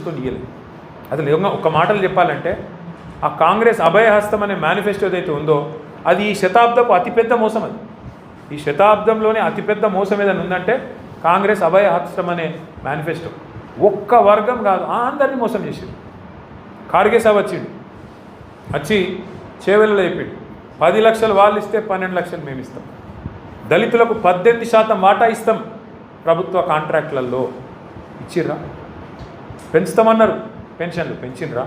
మనసుతో ఇయ్యలేదు. అసలు ఒక మాటలు చెప్పాలంటే ఆ కాంగ్రెస్ అభయహస్తం అనే మేనిఫెస్టో ఏదైతే ఉందో అది ఈ శతాబ్దపు అతిపెద్ద మోసం. అది ఈ శతాబ్దంలోనే అతిపెద్ద మోసం ఏదైనా ఉందంటే కాంగ్రెస్ అభయహస్తం అనే మేనిఫెస్టో. ఒక్క వర్గం కాదు, అందరినీ మోసం చేసిండు. ఖార్గే సాబ్ వచ్చి చేవెళ్ళలో చెప్పిండు 10 లక్షలు వాళ్ళు ఇస్తే 12 లక్షలు మేము ఇస్తాం, దళితులకు 18% వాటా ఇస్తాం ప్రభుత్వ కాంట్రాక్ట్లలో. ఇచ్చిర్రా? పెంచుతామన్నారు, పెన్షన్లు పెంచినరా?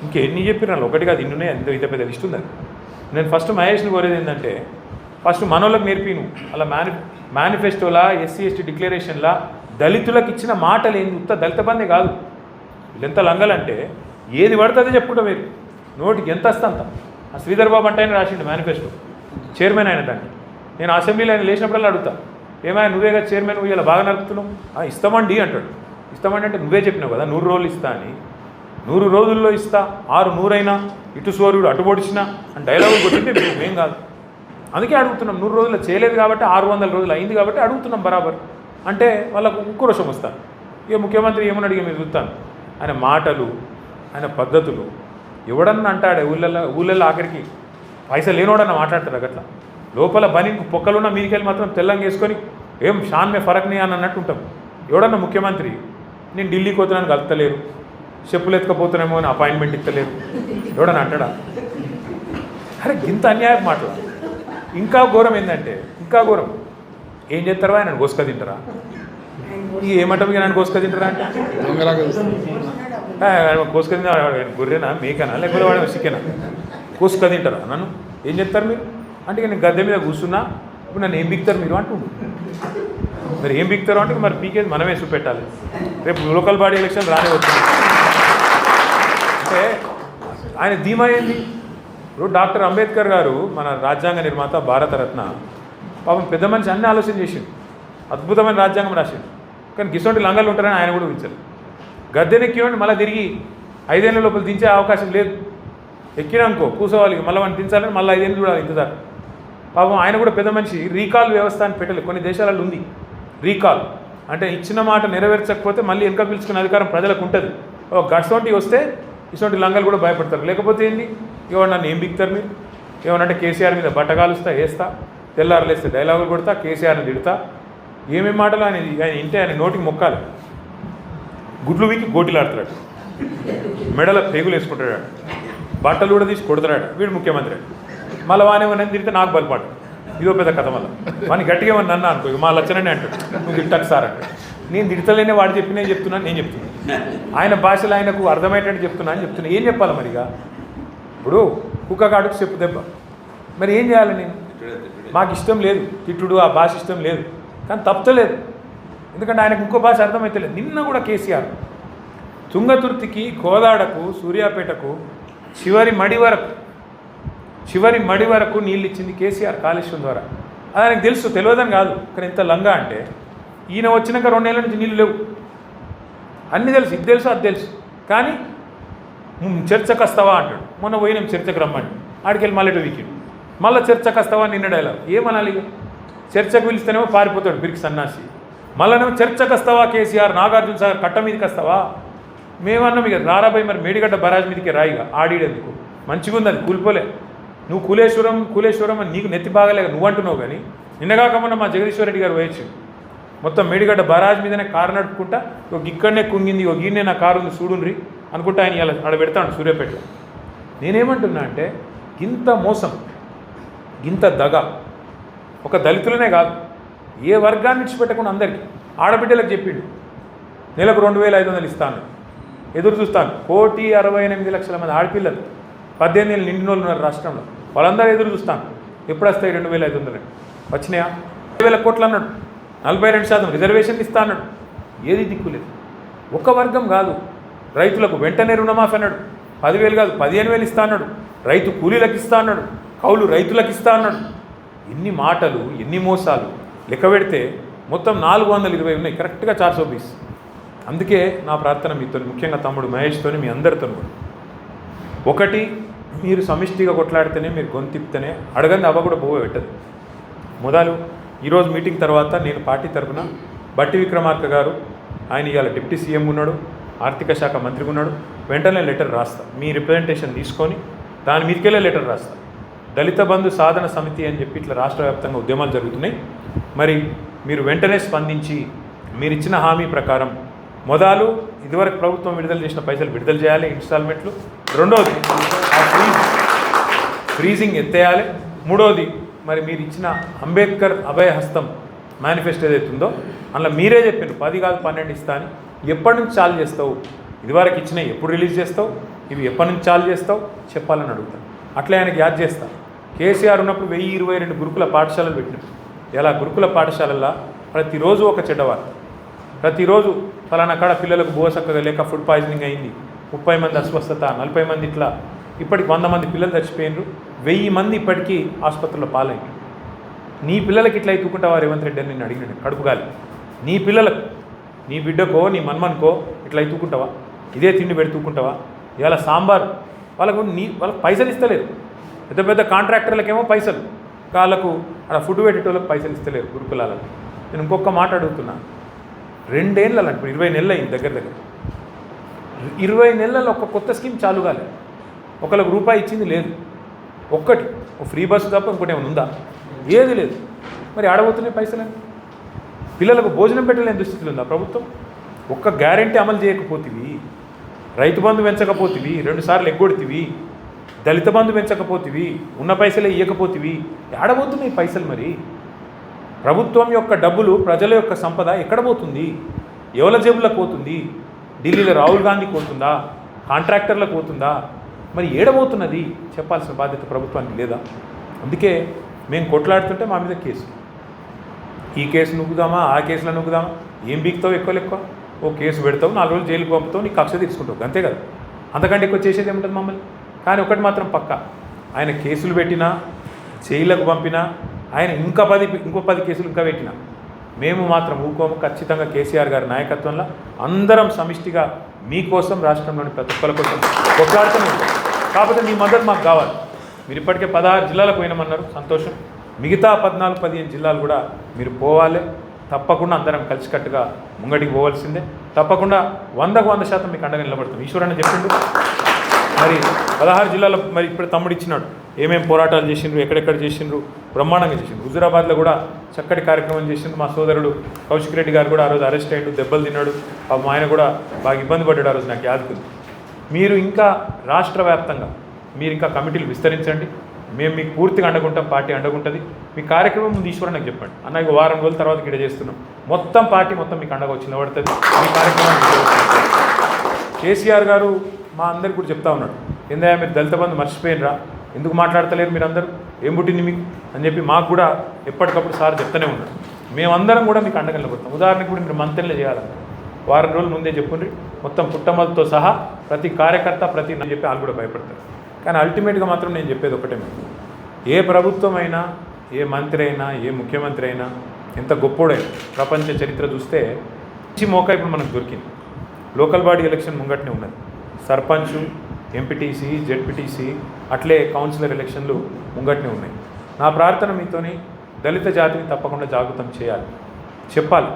ఇంకెన్ని చెప్పిర్రా? ఒకటి కాదు, ఇన్నున్నాయి. ఎంతో ఇంత పెద్ద లిస్ట్ ఉంది. నేను ఫస్ట్ మహేష్ని కోరేది ఏంటంటే ఫస్ట్ మనోళ్ళకి నేర్పిను అలా మేనిఫెస్టోలా ఎస్సీ ఎస్టీ డిక్లరేషన్లా దళితులకు ఇచ్చిన మాటలు ఏంది? ఉత్త దళిత బందే కాదు. వీళ్ళెంత లంగలంటే ఏది పడుతుందో చెప్పుకుంటా మీరు నోటికి ఎంత వస్తా అంత. ఆ శ్రీధర్ బాబు అంటే ఆయన రాసిండు మేనిఫెస్టో, చైర్మన్ అయిన దాన్ని. నేను అసెంబ్లీలో ఆయన లేచినప్పుడల్లా అడుగుతా, ఏమైనా నువ్వేగా చైర్మన్, నువ్వు ఇలా బాగా నడుపుతున్నావు. ఇస్తామండి అంటాడు. ఇస్తామండి అంటే నువ్వే చెప్పినావు కదా 100 రోజులు ఇస్తా అని. 100 రోజుల్లో ఇస్తా, 6 అయినా ఇటు సూర్యుడు అటు పొడిచినా అని డైలాగులు కొట్టింటే మేం కాదు. అందుకే అడుగుతున్నాం. 100 రోజుల్లో చేయలేదు కాబట్టి 600 రోజులు అయింది కాబట్టి అడుగుతున్నాం బరాబర్. అంటే వాళ్ళకు ఉక్రోషం వస్తాను. ఇక ముఖ్యమంత్రి ఏమని అడిగి మీరు చూస్తాను. ఆయన మాటలు, ఆయన పద్ధతులు ఎవడన్నా అంటాడే ఊళ్ళల్లో ఆఖరికి పైసలు లేనోడన్నా మాట్లాడతాడు అట్లా. లోపల బనీకి పొక్కలున్న మీదికెళ్ళి మాత్రం తెల్లంగా వేసుకొని ఏం షాన్ మే ఫరక్ని అని అన్నట్టు ఉంటాం. ఎవడన్నా ముఖ్యమంత్రి నేను ఢిల్లీకి పోతున్నాను కలుపుతలేరు, చెప్పులు ఎత్తుకపోతున్నామో అని అపాయింట్మెంట్ ఇస్తలేరు, ఎవడన్నా అంటాడా? అరే ఇంత అన్యాయం మాటలు. ఇంకా ఘోరం ఏంటంటే, ఇంకా ఘోరం ఏం చేస్తారా? ఆయన గోసుక తింటారా? ఏమంటాం ఇక నన్ను గోసుక తింటారా అంటే కోసుక తింటా గొర్రెనా మేకనా లేకపోతే వాడు చికెనా? కోసుక తింటారా? నన్ను ఏం చెప్తారు మీరు అంటే నేను గద్దె మీద కూర్చున్నా, ఇప్పుడు నన్ను ఏం బిక్తారు మీరు అంటుండు. మరి ఏం బిక్తారు అంటే మరి పీకేది మనమే చూపెట్టాలి. రేపు లోకల్ బాడీ ఎలక్షన్ రానే వచ్చింది అంటే ఆయన ధీమా ఏంది? ఇప్పుడు డాక్టర్ అంబేద్కర్ గారు మన రాజ్యాంగ నిర్మాత, భారతరత్న, పాపం పెద్ద మనిషి అన్ని ఆలోచన చేసిండు, అద్భుతమైన రాజ్యాంగం రాసిండు. కానీ గిసోంటి లంగాలు ఉంటారని ఆయన కూడా ఊహించారు. గద్దెనెక్కినండి మళ్ళీ తిరిగి 5 ఏళ్ళ లోపల దించే అవకాశం లేదు. ఎక్కినానుకో కూర్చోవాలి, మళ్ళీ వాడిని దించాలని మళ్ళీ 5 ఏళ్ళు చూడాలి ఇంతదాకా. పాపం ఆయన కూడా పెద్ద మనిషి. రీకాల్ వ్యవస్థ అని పెట్టలేదు, కొన్ని దేశాలలో ఉంది రీకాల్. అంటే ఇచ్చిన మాట నెరవేర్చకపోతే మళ్ళీ వెనక పిలుచుకునే అధికారం ప్రజలకు ఉంటుంది. గట్సోంటి వస్తే ఇటువంటి లంగాలు కూడా భయపడతారు. లేకపోతే ఏంది? ఇవాళ నన్ను ఏం బిక్తారు మీరు? ఏమనంటే కేసీఆర్ మీద బట్టగాలుస్తా, వేస్తా, తెల్లారలేస్తే డైలాగులు కొడతా, కేసీఆర్ని తిడతా, ఏమేమి మాటలు ఆయన ఇంటే ఆయన నోటికి మొక్కాలి. గుడ్లు వీకి గోటిలాడుతాడు, మెడల పేగులు వేసుకుంటాడు, బట్టలు కూడా తీసి కొడతాడు. వీడు ముఖ్యమంత్రి. మళ్ళీ వానేమని తిడితే నాకు బలిపాటు. ఇదో పెద్ద కథ. మళ్ళీ వాడిని గట్టిగా ఏమన్నా అన్నా అనుకో, మా లచ్చనని అంటాడు, నువ్వు తిట్టకు సార్ అంటే. నేను తిడతలేనే వాడు చెప్పినే చెప్తున్నాను, నేను చెప్తున్నాను. ఆయన భాషలో ఆయనకు అర్థమయ్యేటట్టు చెప్తున్నా అని చెప్తున్నా. ఏం చెప్పాలి మరిగా? ఇప్పుడు కుక్క కాడుకు చెప్పు దెబ్బ. మరి ఏం చేయాలి నేను? మాకు ఇష్టం లేదు తిట్టుడు, ఆ భాష ఇష్టం లేదు, కానీ తప్పలేదు. ఎందుకంటే ఆయనకు ఇంకో భాష అర్థమైతలేదు. నిన్న కూడా కేసీఆర్ తుంగతుర్తికి, కోదాడకు, సూర్యాపేటకు చివరి మడి వరకు నీళ్ళు ఇచ్చింది కేసీఆర్ కాళేశ్వరం ద్వారా. అది ఆయనకు తెలుసు, తెలియదని కాదు. కానీ ఎంత లంగా అంటే ఈయన వచ్చినాక 2 ఏళ్ళ నుంచి నీళ్ళు లేవు. అన్నీ తెలుసు, ఇది తెలుసు, అది తెలుసు. కానీ చర్చకు వస్తావా అంటాడు. మొన్న పోయినాం చర్చకు రమ్మని, ఆడికెళ్ళి మళ్ళీ వీకెండ్ మళ్ళీ చర్చకు వస్తావా నిన్న డైలాగ్. ఏమనాలి? చర్చకు పిలిస్తేనేమో పారిపోతాడు బిరికి సన్నాసి. మళ్ళీనేమో చర్చకు వస్తావా కేసీఆర్, నాగార్జున సాగర్ కట్ట మీదకి వస్తావా? మేమన్నాం ఇక రారాబాయి మరి మేడిగడ్డ బరాజ్ మీదకి రాయిగా ఆడిడేందుకు. మంచిగా ఉంది, అది కూలిపోలే. నువ్వు కూలేశ్వరం అని నీకు నెత్తి బాగాలేక నువ్వు అంటున్నావు. కానీ నిన్నగాకమన్నా మా జగదీశ్వర్ రెడ్డి గారు వేయచ్చు మొత్తం మేడిగడ్డ బరాజ్ మీదనే కారు నడుపుకుంటా, ఒక ఇక్కడనే కుంగింది, ఒక ఈయనే నా కారు ఉంది చూడుండ్రి అనుకుంటా ఆయన ఇలా ఆడ పెడతాడు సూర్యాపేటలో. నేనేమంటున్నా అంటే ఇంత మోసం, ఇంత దగ ఒక దళితులనే కాదు, ఏ వర్గాన్ని విడిచిపెట్టకుండా అందరికీ. ఆడబిడ్డలకు చెప్పిండు నెలకు 2500 ఇస్తాను, ఎదురు చూస్తాను. 1,68,00,000 మంది ఆడపిల్లలు 18 ఏళ్ళు నిండిన వాళ్ళు ఉన్నారు రాష్ట్రంలో. వాళ్ళందరూ ఎదురు చూస్తాను ఎప్పుడు వస్తాయి 2,500. వచ్చినాయా? 20,000 కోట్లు అన్నాడు, 42% రిజర్వేషన్ ఇస్తా అన్నాడు. ఏది దిక్కులేదు. ఒక వర్గం కాదు. రైతులకు వెంటనే రుణమాఫీ అన్నాడు, 10,000 కాదు 15,000 ఇస్తా అన్నాడు. రైతు కూలీలకు ఇస్తా అన్నాడు, కౌలు రైతులకు ఇస్తా అన్నాడు. ఎన్ని మాటలు, ఎన్ని మోసాలు లెక్క పెడితే మొత్తం 420 ఉన్నాయి, కరెక్ట్గా 420. అందుకే నా ప్రార్థన మీతో, ముఖ్యంగా తమ్ముడు మహేష్తో, మీ అందరితో కూడా, ఒకటి మీరు సమిష్టిగా కొట్లాడితేనే, మీరు గొంతిప్తేనే అడగంది అవ్వ కూడా పోవే పెట్టదు. మొదలు ఈరోజు మీటింగ్ తర్వాత నేను పార్టీ తరఫున బట్టి విక్రమార్క గారు, ఆయన ఇవాళ డిప్యూటీ సీఎం ఉన్నాడు, ఆర్థిక శాఖ మంత్రిగా ఉన్నాడు. వెంటనే లెటర్ రాస్తా, మీ రిప్రజెంటేషన్ తీసుకొని దాని మీదకెళ్ళే లెటర్ రాస్తా. దళిత బంధు సాధన సమితి అని చెప్పి ఇట్లా రాష్ట్ర వ్యాప్తంగా ఉద్యమాలు జరుగుతున్నాయి. మరి మీరు వెంటనే స్పందించి మీరు ఇచ్చిన హామీ ప్రకారం మొదలు ఇదివరకు ప్రభుత్వం విడుదల చేసిన పైసలు విడుదల చేయాలి, ఇన్స్టాల్మెంట్లు. రెండవది ఆ ఫ్రీజింగ్ ఎత్తేయాలి. మూడవది మరి మీరు ఇచ్చిన అంబేద్కర్ అభయ హస్తం మేనిఫెస్టో ఏదైతే ఉందో అందులో మీరే చెప్పారు 10 కాదు 12 ఇస్తా అని. ఎప్పటి నుంచి చాలు చేస్తావు? ఇదివరకు ఇచ్చినవి ఎప్పుడు రిలీజ్ చేస్తావు? ఇవి ఎప్పటి నుంచి చాలు చేస్తావు చెప్పాలని అడుగుతాను. అట్లే ఆయనకి యాద్ చేస్తా, కేసీఆర్ ఉన్నప్పుడు 1022 గురుకుల పాఠశాలలు పెట్టినారు. ఇలా గురుకుల పాఠశాలల్లో ప్రతిరోజు ఒక చెడ్డవారు, ప్రతిరోజు ఫలానా కాడ పిల్లలకు బోసక్కగా లేక ఫుడ్ పాయిజనింగ్ అయింది, 30 మంది అస్వస్థత, 40 మంది ఇట్లా, ఇప్పటికి 100 మంది పిల్లలు చచ్చిపోయినారు, 1000 మంది ఇప్పటికీ ఆసుపత్రిలో పాలైంది. నీ పిల్లలకి ఇట్లా ఎత్తుకుంటావా రేవంత్ రెడ్డి అని నేను అడిగినాను కడుపుగాలి. నీ పిల్లలకు, నీ బిడ్డకో నీ మన్మన్కో ఇట్లా ఎత్తుకుంటావా? ఇదే తిండి పెడుతుకుంటావా? ఇవాళ సాంబార్ వాళ్ళకు వాళ్ళకి పైసలు ఇస్తలేరు. పెద్ద పెద్ద కాంట్రాక్టర్లకేమో పైసలు, వాళ్ళకు అలా ఫుడ్ పెట్టేటోళ్ళకి పైసలు ఇస్తలేరు గురుకులాలకు. నేను ఇంకొక మాట అడుగుతున్నా, 2 ఏళ్ళ ఇప్పుడు 20 నెలలు అయింది దగ్గర 20 నెలల్లో ఒక కొత్త స్కీమ్ చాలు కాలేదు. ఒకళ్ళకి రూపాయి ఇచ్చింది లేదు. ఒక్కటి ఫ్రీ బస్సు తప్ప ఇంకోటి ఏమైనా ఉందా? ఏది లేదు. మరి ఆడబోతున్నాయి పైసలని. పిల్లలకు భోజనం పెట్టలేని దుస్థితిలో ఉందా ప్రభుత్వం? ఒక్క గ్యారెంటీ అమలు చేయకపోతివి, రైతు బంధు పెంచకపోతివి, 2 సార్లు ఎగ్గొడితివి, దళిత బంధు పెంచకపోతివి, ఉన్న పైసలే ఇవ్వకపోతివి, ఆడబోతున్నాయి పైసలు. మరి ప్రభుత్వం యొక్క డబ్బులు, ప్రజల యొక్క సంపద ఎక్కడ పోతుంది? ఎవరి జేబులకు పోతుంది? ఢిల్లీలో రాహుల్ గాంధీకి పోతుందా? కాంట్రాక్టర్లకు పోతుందా? మరి ఏడబోతున్నది చెప్పాల్సిన బాధ్యత ప్రభుత్వానికి లేదా? అందుకే మేము కొట్లాడుతుంటే మా మీద కేసు, ఈ కేసు నువ్వుదామా, ఆ కేసులో నువ్వుదామా, ఏం బీక్తావు? ఎక్కువ ఓ కేసు పెడతావు, 4 రోజులు జైలుకు పంపుతావు, నీకు కక్ష తీసుకుంటావు, అంతే కదా. అంతకంటే ఎక్కువ చేసేది ఏముంటుంది మమ్మల్ని? కానీ ఒకటి మాత్రం పక్క, ఆయన కేసులు పెట్టినా, జైలుకు పంపినా, ఆయన ఇంకో 10 కేసులు ఇంకా పెట్టినా మేము మాత్రం ఊకోము. ఖచ్చితంగా కేసీఆర్ గారి నాయకత్వంలో అందరం సమిష్టిగా మీకోసం, రాష్ట్రంలోని ప్రతి ఒక్కరి కోసం కొట్లాడుతూనే ఉంటాం. కాకపోతే మీ మద్దతు మాకు కావాలి. మీరు ఇప్పటికే 16 జిల్లాలకు పోయినామన్నారు, సంతోషం. మిగతా 14-15 జిల్లాలు కూడా మీరు పోవాలి. తప్పకుండా అందరం కలిసికట్టుగా ముంగడికి పోవాల్సిందే. తప్పకుండా 100కు 100% మీకు అండగా నిలబడుతుంది. ఈశ్వరన్న చెప్పిండు. మరి 16 జిల్లాలో మరి ఇప్పుడు తమ్ముడు ఇచ్చినాడు, ఏమేమి పోరాటాలు చేసిండ్రు, ఎక్కడెక్కడ చేసిండ్రు, బ్రహ్మాండంగా చేసిండ్రు. హుజూరాబాద్లో కూడా చక్కటి కార్యక్రమం చేసిండ్రు. మా సోదరుడు కౌశిక్ రెడ్డి గారు కూడా ఆ రోజు అరెస్ట్ అయ్యాడు, దెబ్బలు తిన్నాడు. ఆయన కూడా బాగా ఇబ్బంది పడ్డాడు ఆ రోజు, నాకు యాదుకుంది. మీరు ఇంకా రాష్ట్ర వ్యాప్తంగా మీరు ఇంకా కమిటీలు విస్తరించండి. మేము మీకు పూర్తిగా అండగుంటాం, పార్టీ అండగుంటుంది. మీ కార్యక్రమం ముందు ఈశ్వరన్నకు చెప్పండి, అన్న ఇక వారం రోజుల తర్వాత ఇక్కడ చేస్తున్నాం, మొత్తం పార్టీ మొత్తం మీకు అండగా వచ్చి నిలబడుతుంది. మీ కార్యక్రమం కేసీఆర్ గారు మా అందరికి కూడా చెప్తా ఉన్నాడు, ఏందయ్యా మీరు దళిత బంధు మర్చిపోయినరా, ఎందుకు మాట్లాడతలేరు మీరు అందరూ, ఏం పుట్టింది మీకు అని చెప్పి మాకు కూడా ఎప్పటికప్పుడు సార్ చెప్తూనే ఉన్నాడు. మేమందరం కూడా మీకు అండగా నిలబడతాం. ఉదాహరణకు కూడా మీరు మంత్రులే చేయాలంట, వారం రోజుల ముందే చెప్పుండ్రి, మొత్తం పుట్టమలతో సహా ప్రతి కార్యకర్త ప్రతి అని చెప్పి వాళ్ళు కూడా భయపడతారు. కానీ అల్టిమేట్గా మాత్రం నేను చెప్పేది ఒకటే, ఏ ప్రభుత్వం అయినా, ఏ మంత్రి అయినా, ఏ ముఖ్యమంత్రి అయినా, ఎంత గొప్పోడైనా ప్రపంచ చరిత్ర చూస్తే మంచి మోకా ఇప్పుడు మనకు దొరికింది. లోకల్ బాడీ ఎలక్షన్ ముంగట్నే ఉన్నది. సర్పంచ్, ఎంపీటీసీ, జెడ్పీటీసీ, అట్లే కౌన్సిలర్ ఎలక్షన్లు ముంగట్నే ఉన్నాయి. నా ప్రార్థన మీతోని దళిత జాతిని తప్పకుండా జాగృతం చేయాలి, చెప్పాలి.